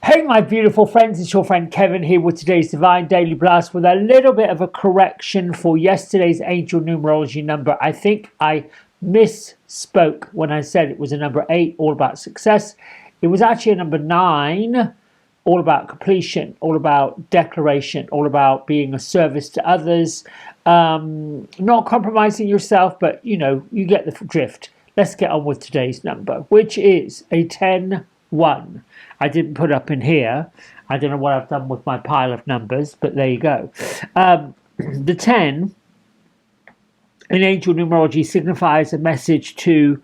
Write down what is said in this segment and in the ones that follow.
Hey, my beautiful friends, it's your friend Kevin here with today's Divine Daily Blast with a little bit of a correction for yesterday's angel numerology number. I think I misspoke when I said it was a number 8, all about success. It was actually a number 9, all about completion, all about declaration, all about being a service to others, not compromising yourself, but you get the drift. Let's get on with today's number, which is a 10-1. I didn't put up in here. I don't know what I've done with my pile of numbers, but there you go. The 10 in angel numerology signifies a message to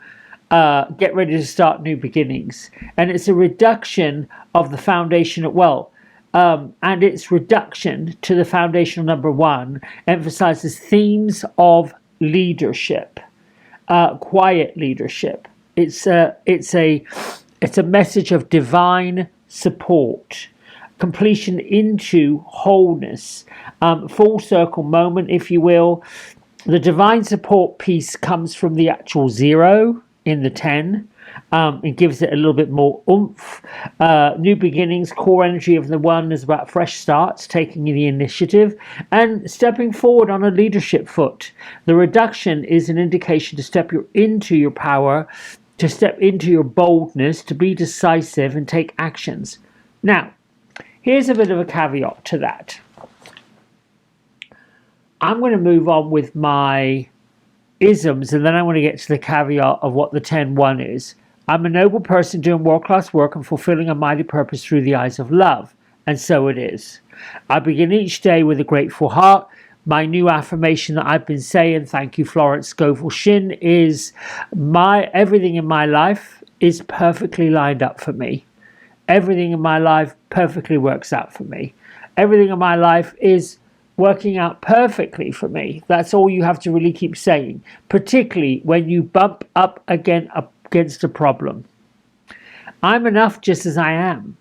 get ready to start new beginnings. And it's a reduction of the foundation and its reduction to the foundational number 1 emphasizes themes of leadership, quiet leadership. It's a message of divine support, completion into wholeness, full circle moment, if you will. The divine support piece comes from the actual 0 in the 10. It gives it a little bit more oomph. New beginnings, core energy of the 1 is about fresh starts, taking the initiative and stepping forward on a leadership foot. The reduction is an indication to step into your power, to step into your boldness, to be decisive and take actions. Now, here's a bit of a caveat to that. I'm going to move on with my isms, and then I want to get to the caveat of what the 10-1 is. I'm a noble person doing world-class work and fulfilling a mighty purpose through the eyes of love, and so it is. I begin each day with a grateful heart. My new affirmation that I've been saying, thank you Florence Scovel Shin, is everything in my life is perfectly lined up for me. Everything in my life perfectly works out for me. Everything in my life is working out perfectly for me. That's all you have to really keep saying, particularly when you bump up against a problem. I'm enough just as I am.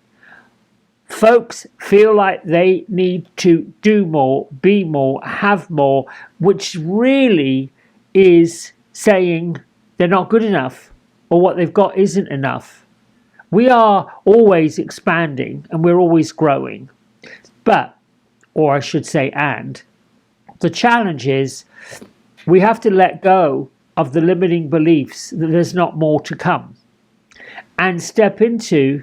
Folks feel like they need to do more, be more, have more, which really is saying they're not good enough or what they've got isn't enough. We are always expanding and we're always growing. But, or I should say, and the challenge is we have to let go of the limiting beliefs that there's not more to come and step into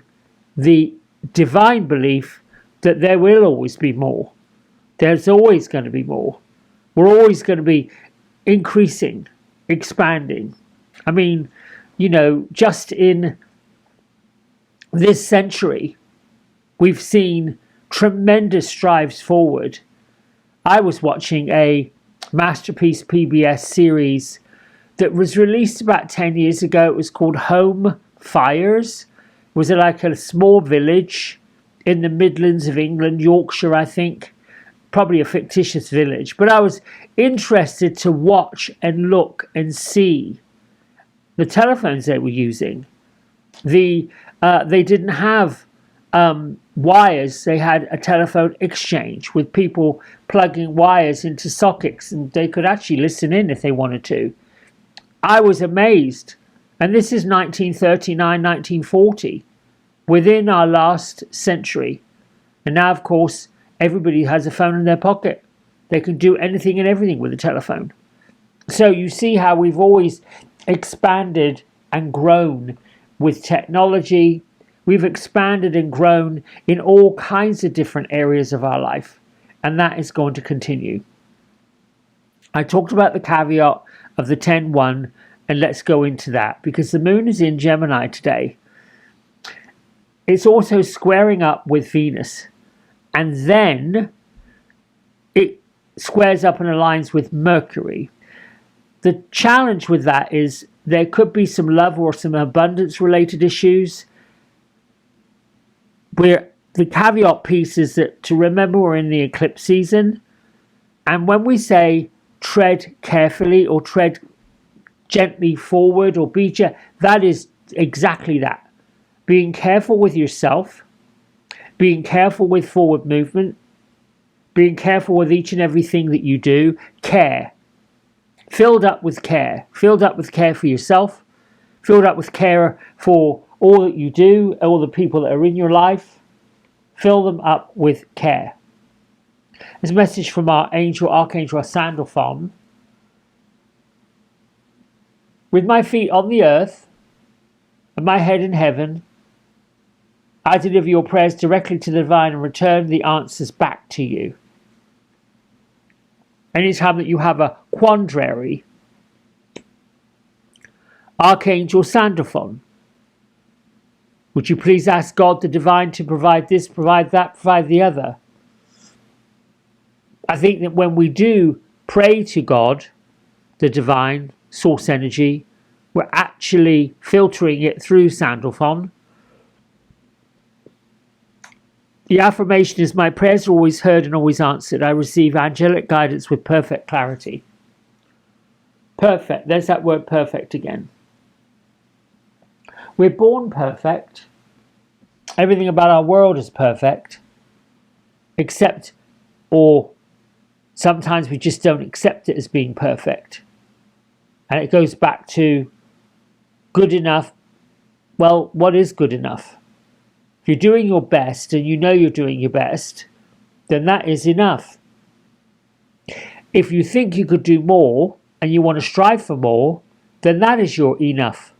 the divine belief that there will always be more. There's always going to be more. We're always going to be increasing, expanding. I mean, just in this century, we've seen tremendous strides forward. I was watching a masterpiece PBS series that was released about 10 years ago. It was called Home Fires. Was it like a small village in the Midlands of England, Yorkshire, I think, probably a fictitious village. But I was interested to watch and look and see the telephones they were using. They didn't have wires. They had a telephone exchange with people plugging wires into sockets, and they could actually listen in if they wanted to. I was amazed. And this is 1939, 1940, within our last century. And now, of course, everybody has a phone in their pocket. They can do anything and everything with a telephone. So you see how we've always expanded and grown with technology. We've expanded and grown in all kinds of different areas of our life. And that is going to continue. I talked about the caveat of the 10-1. And let's go into that, because the moon is in Gemini today. It's also squaring up with Venus. And then it squares up and aligns with Mercury. The challenge with that is there could be some love or some abundance related issues. Where the caveat piece is that to remember we're in the eclipse season. And when we say tread carefully or tread gently forward or that is exactly that. Being careful with yourself, being careful with forward movement, being careful with each and everything that you do, care. Filled up with care for yourself, filled up with care for all that you do, all the people that are in your life, Fill them up with care. There's a message from our Archangel Sandalphon. With my feet on the earth and my head in heaven, I deliver your prayers directly to the divine and return the answers back to you. Anytime that you have a quandary, Archangel Sandalphon, would you please ask God the divine to provide this, provide that, provide the other? I think that when we do pray to God, the divine, source energy, we're actually filtering it through Sandalphon. The affirmation is, my prayers are always heard and always answered. I receive angelic guidance with perfect clarity. Perfect. There's that word perfect again. We're born perfect. Everything about our world is perfect. Except, or sometimes we just don't accept it as being perfect. And it goes back to good enough. Well, what is good enough? If you're doing your best and you know you're doing your best, then that is enough. If you think you could do more and you want to strive for more, then that is your enough.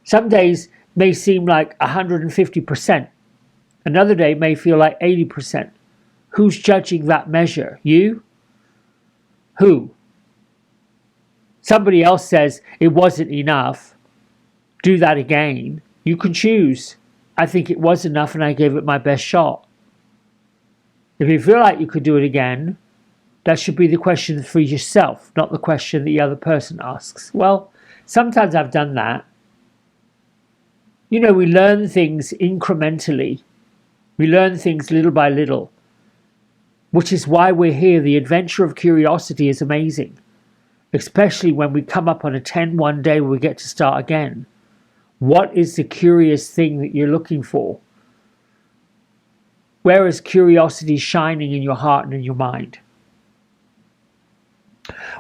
Some days may seem like 150%. Another day may feel like 80%. Who's judging that measure? You? Who? Somebody else says it wasn't enough. Do that again. You can choose. I think it was enough and I gave it my best shot. If you feel like you could do it again, that should be the question for yourself, not the question the other person asks. Well, sometimes I've done that. You know, we learn things incrementally. We learn things little by little, which is why we're here. The adventure of curiosity is amazing, especially when we come up on a 10-1 day where we get to start again. What is the curious thing that you're looking for? Where is curiosity shining in your heart and in your mind?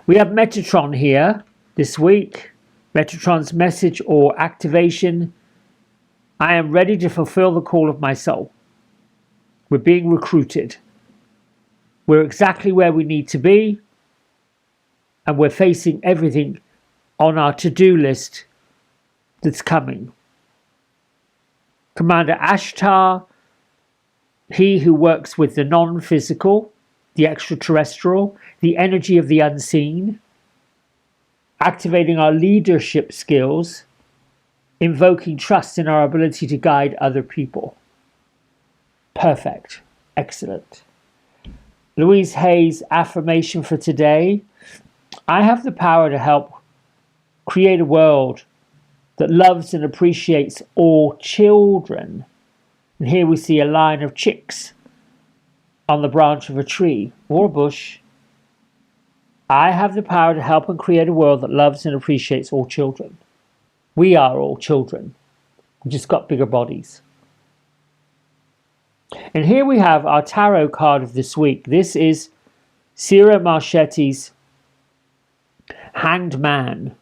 We have Metatron here this week. Metatron's message or activation. I am ready to fulfill the call of my soul. We're being recruited. We're exactly where we need to be. And we're facing everything on our to-do list that's coming. Commander Ashtar, he who works with the non-physical, the extraterrestrial, the energy of the unseen, activating our leadership skills, invoking trust in our ability to guide other people. Perfect. Excellent. Louise Hay's affirmation for today. I have the power to help create a world that loves and appreciates all children. And here we see a line of chicks on the branch of a tree or a bush. I have the power to help and create a world that loves and appreciates all children. We are all children. We've just got bigger bodies. And here we have our tarot card of this week. This is Ciro Marchetti's Hanged Man.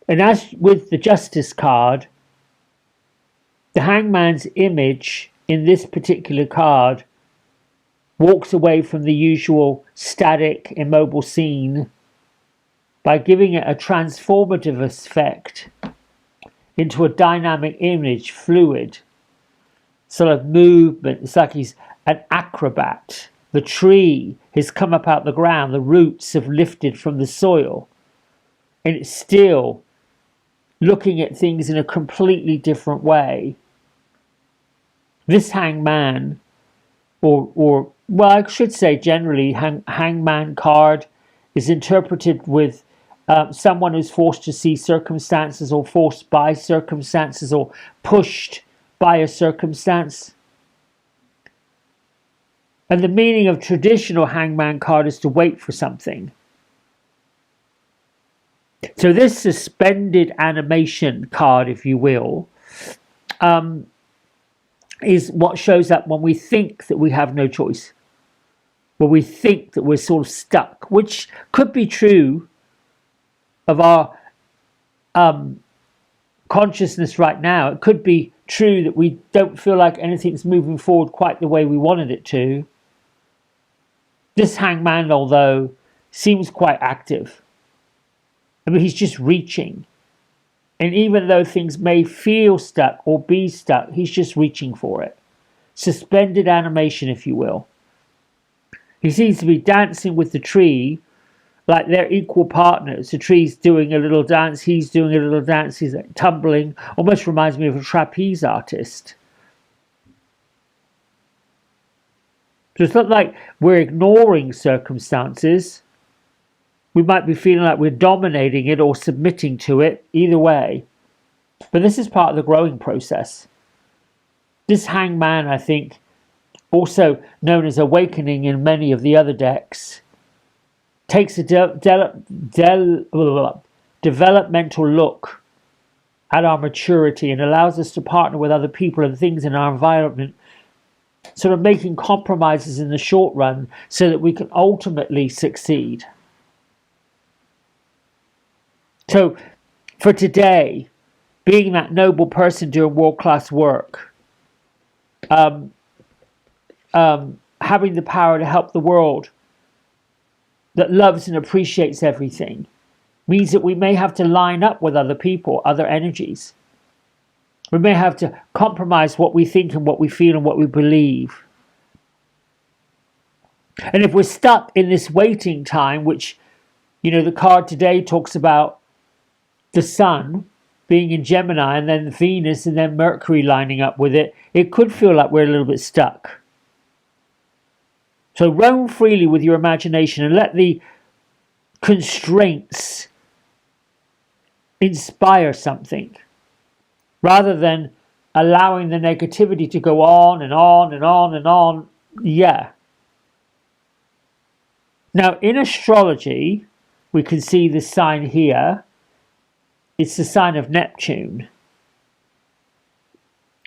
And as with the Justice card, the hangman's image in this particular card walks away from the usual static, immobile scene by giving it a transformative effect into a dynamic image, fluid, sort of movement. It's like he's an acrobat. The tree has come up out the ground, the roots have lifted from the soil, and it's still looking at things in a completely different way. This hangman, or well, I should say generally, hangman card is interpreted with someone who's forced to see circumstances or forced by circumstances or pushed by a circumstance. And the meaning of traditional hangman card is to wait for something. So this suspended animation card, if you will, is what shows up when we think that we have no choice. When we think that we're sort of stuck, which could be true of our consciousness right now. It could be true that we don't feel like anything's moving forward quite the way we wanted it to, this hangman, although, seems quite active. I mean, he's just reaching. And even though things may feel stuck or be stuck, he's just reaching for it. Suspended animation, if you will. He seems to be dancing with the tree like they're equal partners. The tree's doing a little dance, he's doing a little dance, he's like tumbling. Almost reminds me of a trapeze artist. So it's not like we're ignoring circumstances. We might be feeling like we're dominating it or submitting to it, either way. But this is part of the growing process. This hangman, I think, also known as awakening in many of the other decks, takes a developmental look at our maturity and allows us to partner with other people and things in our environment, sort of making compromises in the short run so that we can ultimately succeed. So for today, being that noble person doing world-class work, having the power to help the world that loves and appreciates everything, means that we may have to line up with other people, other energies. We may have to compromise what we think and what we feel and what we believe. And if we're stuck in this waiting time, which, the card today talks about the sun being in Gemini and then Venus and then Mercury lining up with it, it could feel like we're a little bit stuck. So roam freely with your imagination and let the constraints inspire something, rather than allowing the negativity to go on and on and on and on. Yeah. Now, in astrology, we can see this sign here. It's the sign of Neptune,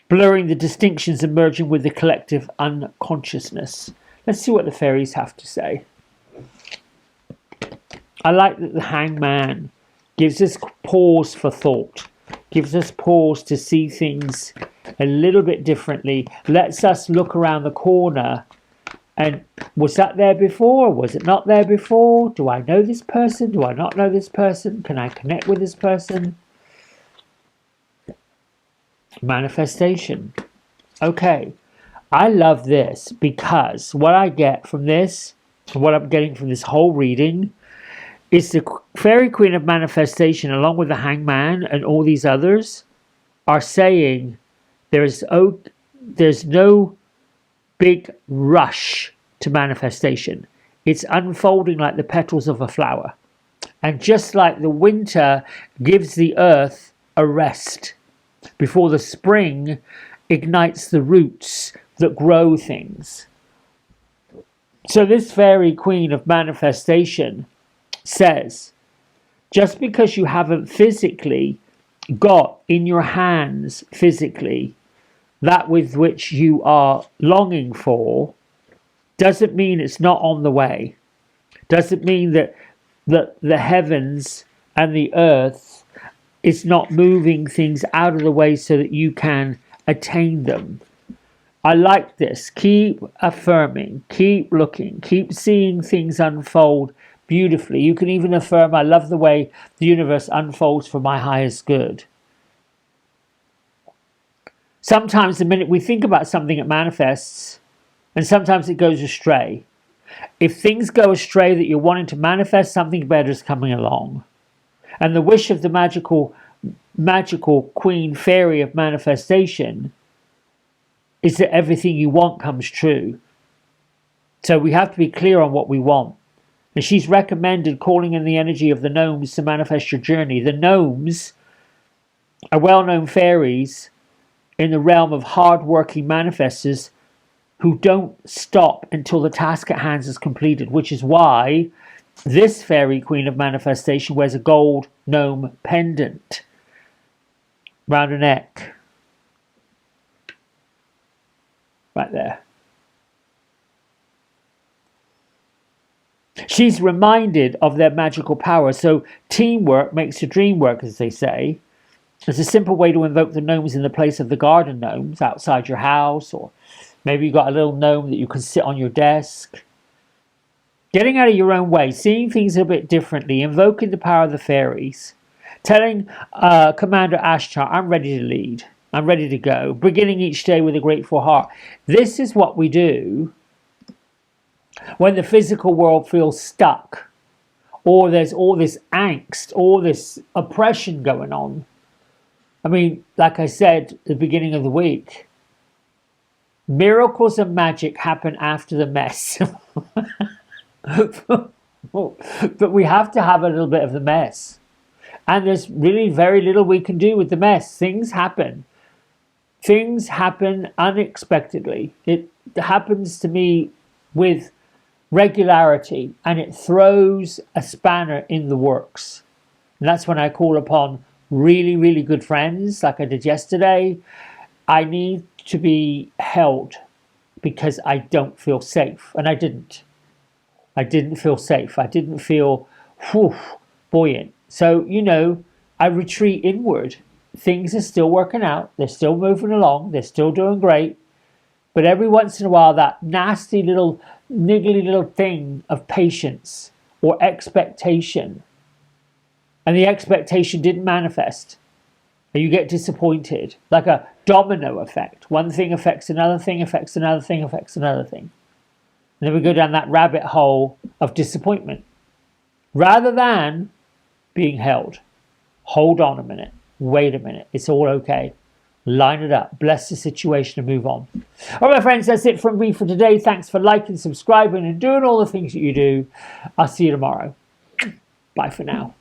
blurring the distinctions emerging with the collective unconsciousness. Let's see what the fairies have to say. I like that the hangman gives us pause for thought, gives us pause to see things a little bit differently, lets us look around the corner and was that there before? Was it not there before? Do I know this person? Do I not know this person? Can I connect with this person? Manifestation. Okay. I love this because what I get from this, what I'm getting from this whole reading, is the Fairy Queen of Manifestation, along with the Hangman and all these others, are saying there's no big rush to manifestation. It's unfolding like the petals of a flower. And just like the winter gives the earth a rest before the spring ignites the roots that grow things. So this Fairy Queen of Manifestation says, just because you haven't physically got in your hands physically that with which you are longing for, doesn't mean it's not on the way. Doesn't mean that the heavens and the earth is not moving things out of the way so that you can attain them. I like this. Keep affirming, keep looking, keep seeing things unfold beautifully. You can even affirm, I love the way the universe unfolds for my highest good. Sometimes the minute we think about something, it manifests, and sometimes it goes astray. If things go astray that you're wanting to manifest, something better is coming along. And the wish of the magical queen fairy of manifestation is that everything you want comes true. So we have to be clear on what we want. And she's recommended calling in the energy of the gnomes to manifest your journey. The gnomes are well-known fairies in the realm of hard-working manifestors who don't stop until the task at hand is completed, which is why this Fairy Queen of Manifestation wears a gold gnome pendant round her neck. Right there. She's reminded of their magical power. So teamwork makes the dream work, as they say. There's a simple way to invoke the gnomes in the place of the garden gnomes outside your house, or maybe you've got a little gnome that you can sit on your desk. Getting out of your own way, seeing things a bit differently, invoking the power of the fairies, telling Commander Ashtar, I'm ready to lead, I'm ready to go, beginning each day with a grateful heart. This is what we do when the physical world feels stuck, or there's all this angst, all this oppression going on. I mean, like I said at the beginning of the week, miracles and magic happen after the mess. But we have to have a little bit of the mess. And there's really very little we can do with the mess. Things happen. Things happen unexpectedly. It happens to me with regularity, and it throws a spanner in the works. And that's when I call upon really, really good friends, like I did yesterday. I need to be held because I don't feel safe. And I didn't. I didn't feel safe. I didn't feel buoyant. So, I retreat inward. Things are still working out. They're still moving along. They're still doing great. But every once in a while, that nasty little, niggly little thing of patience or expectation, and the expectation didn't manifest, and you get disappointed, like a domino effect. One thing affects another thing, affects another thing, affects another thing. And then we go down that rabbit hole of disappointment. Rather than being held. Hold on a minute. Wait a minute. It's all okay. Line it up. Bless the situation and move on. All right, my friends, that's it from me for today. Thanks for liking, subscribing, and doing all the things that you do. I'll see you tomorrow. Bye for now.